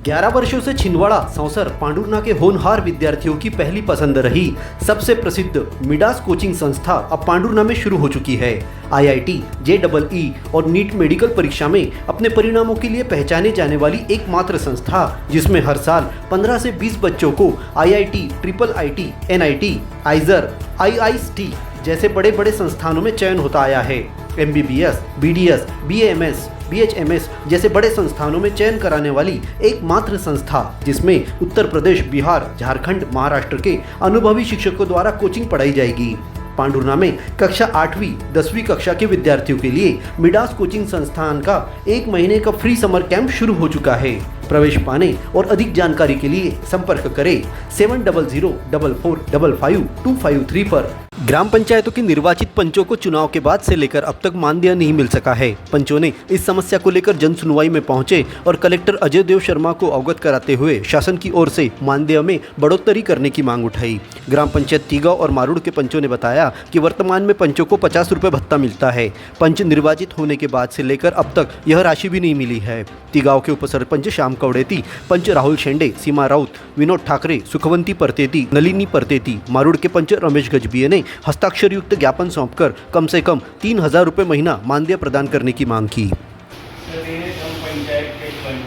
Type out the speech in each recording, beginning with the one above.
11 वर्षों से छिंदवाड़ा सौंसर पांडुरना के होनहार विद्यार्थियों की पहली पसंद रही सबसे प्रसिद्ध मिडास कोचिंग संस्था अब पांडुरना में शुरू हो चुकी है। आईआईटी, जेईई और नीट मेडिकल परीक्षा में अपने परिणामों के लिए पहचाने जाने वाली एकमात्र संस्था, जिसमें हर साल 15 से 20 बच्चों को IIT, triple IT, NIT, आइजर, IIST जैसे बड़े बड़े संस्थानों में चयन होता आया है। एमबीबीएस, बीडीएस, बीएएमएस, बीएचएमएस जैसे बड़े संस्थानों में चयन कराने वाली एकमात्र संस्था, जिसमें उत्तर प्रदेश, बिहार, झारखंड, महाराष्ट्र के अनुभवी शिक्षकों द्वारा कोचिंग पढ़ाई जाएगी। पांडुरना में कक्षा 8वीं 10वीं कक्षा के विद्यार्थियों के लिए मिडास कोचिंग संस्थान का 1 महीने का फ्री समर कैंप शुरू हो चुका है। प्रवेश पाने और अधिक जानकारी के लिए संपर्क करें 7004455253 पर। ग्राम पंचायतों के निर्वाचित पंचों को चुनाव के बाद से लेकर अब तक मानदेय नहीं मिल सका है। पंचों ने इस समस्या को लेकर जन सुनवाई में पहुंचे और कलेक्टर अजय देव शर्मा को अवगत कराते हुए शासन की ओर से मानदेय में बढ़ोतरी करने की मांग उठाई। ग्राम पंचायत तीगांव और मारूड़ के पंचों ने बताया कि वर्तमान में पंचों को 50 रुपये भत्ता मिलता है। पंच निर्वाचित होने के बाद से लेकर अब तक यह राशि भी नहीं मिली है। तीगांव के उपसरपंच श्याम कवड़ेती, पंच राहुल शेंडे, सीमा राउत, विनोद ठाकरे, सुखवंती परतेती, नलिनी परतेती, मारूड़ के पंच रमेश गजबिये ने हस्ताक्षर युक्त ज्ञापन सौंपकर कम से कम 3000 रुपये महीना मानदेय प्रदान करने की मांग की। सर ये हम पंचायत के पंच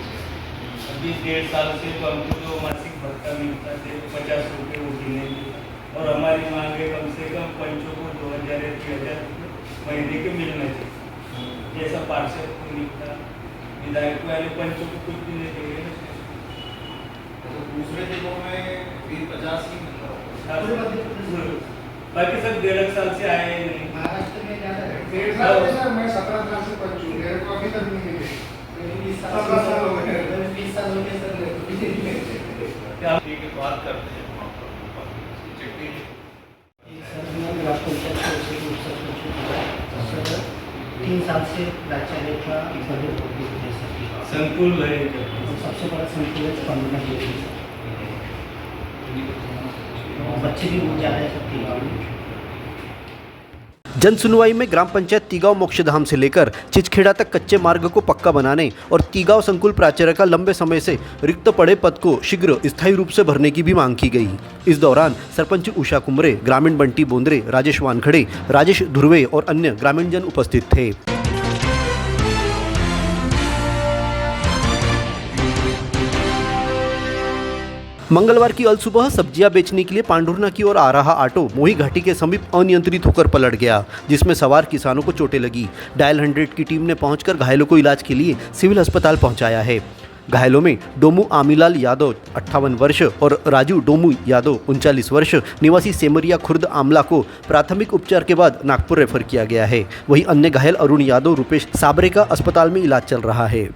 अभी 1.5 साल से तो हमको जो मासिक भत्ता मिलता है 50 रुपये वो गिनेंगे और हमारी मांग है कम से कम पंचों को 2000 या 3000 महीने के मिलना चाहिए। जैसा पार्षद को मिलता, विधायक वाले पंचों को कुछ भी नहीं देंगे। तो दूसरे जिलों में 20-50 ही मिलता होगा। बाकी सब 1.5 साल से आए हैं नहीं। महाराष्ट्र में ज़्यादा है। 1.5 साल में सर मैं 17 साल से पंच हूँ, मेरे को अभी तक नहीं मिले। 20 साल हो गए सर। क्या ठीक है, बात करते हैं। ग्राम पंचायत के उपसरपंच सर 3 साल से प्राचार्य का संकुल है, सबसे बड़ा संकुल है पांडुरना के। बच्चे भी बहुत ज़्यादा है। जन सुनवाई में ग्राम पंचायत तीगांव मोक्षधाम से लेकर चिचखेड़ा तक कच्चे मार्ग को पक्का बनाने और तीगांव संकुल प्राचार्य का लंबे समय से रिक्त पड़े पद को शीघ्र स्थायी रूप से भरने की भी मांग की गई। इस दौरान सरपंच उषा कुमरे, ग्रामीण बंटी बोंद्रे, राजेश वानखड़े, राजेश धुर्वे और अन्य ग्रामीण जन उपस्थित थे। मंगलवार की अलसुबह सब्जियां बेचने के लिए पांडुरना की ओर आ रहा ऑटो मोही घाटी के समीप अनियंत्रित होकर पलट गया, जिसमें सवार किसानों को चोटें लगी। डायल 100 की टीम ने पहुंचकर घायलों को इलाज के लिए सिविल अस्पताल पहुंचाया है। घायलों में डोमू आमीलाल यादव 58 वर्ष और राजू डोमू यादव 39 वर्ष निवासी सेमरिया खुर्द आमला को प्राथमिक उपचार के बाद नागपुर रेफर किया गया है। वहीं अन्य घायल अरुण यादव, रुपेश साबरे का अस्पताल में इलाज चल रहा है।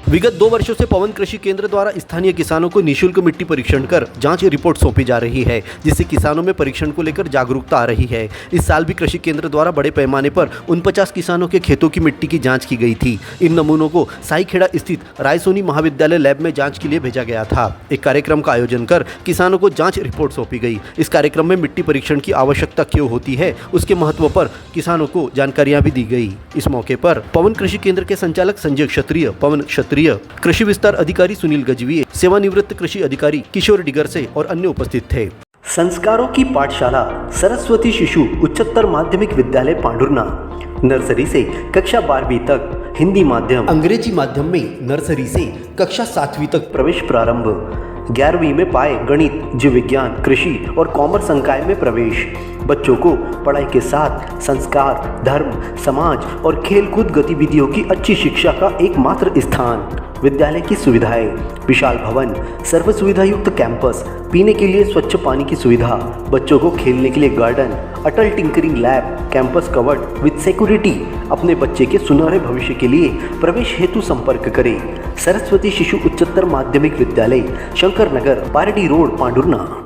विगत 2 वर्षों से पवन कृषि केंद्र द्वारा स्थानीय किसानों को निःशुल्क मिट्टी परीक्षण कर जांच रिपोर्ट सौंपी जा रही है, जिससे किसानों में परीक्षण को लेकर जागरूकता आ रही है। इस साल भी कृषि केंद्र द्वारा बड़े पैमाने पर 49 किसानों के खेतों की मिट्टी की जांच की गई थी। इन नमूनों को साईखेड़ा स्थित रायसोनी महाविद्यालय लैब में जाँच के लिए भेजा गया था। एक कार्यक्रम का आयोजन कर किसानों को जाँच रिपोर्ट सौंपी गई। इस कार्यक्रम में मिट्टी परीक्षण की आवश्यकता क्यों होती है, उसके महत्व पर किसानों को जानकारियाँ भी दी गई। इस मौके पर पवन कृषि केंद्र के संचालक संजय क्षत्रिय, पवन क्षत्रिय, कृषि विस्तार अधिकारी सुनील गजबिये, सेवानिवृत्त कृषि अधिकारी किशोर डिगरसे और अन्य उपस्थित थे। संस्कारों की पाठशाला सरस्वती शिशु उच्चतर माध्यमिक विद्यालय पांडुरना, नर्सरी से कक्षा 12वीं तक हिंदी माध्यम, अंग्रेजी माध्यम में नर्सरी से कक्षा 7वीं तक प्रवेश प्रारंभ। 11वीं में पाए गणित, जीव विज्ञान, कृषि और कॉमर्स संकाय में प्रवेश। बच्चों को पढ़ाई के साथ संस्कार, धर्म, समाज और खेलकूद गतिविधियों की अच्छी शिक्षा का एकमात्र स्थान। विद्यालय की सुविधाएं: विशाल भवन, सर्व सुविधा युक्त कैंपस, पीने के लिए स्वच्छ पानी की सुविधा, बच्चों को खेलने के लिए garden, Atal tinkering lab, campus covered with security. अपने बच्चे के सुनहरे भविष्य के लिए प्रवेश हेतु संपर्क करें सरस्वती शिशु उच्चतर माध्यमिक विद्यालय, शंकर नगर, पारडी रोड, पांडुरना।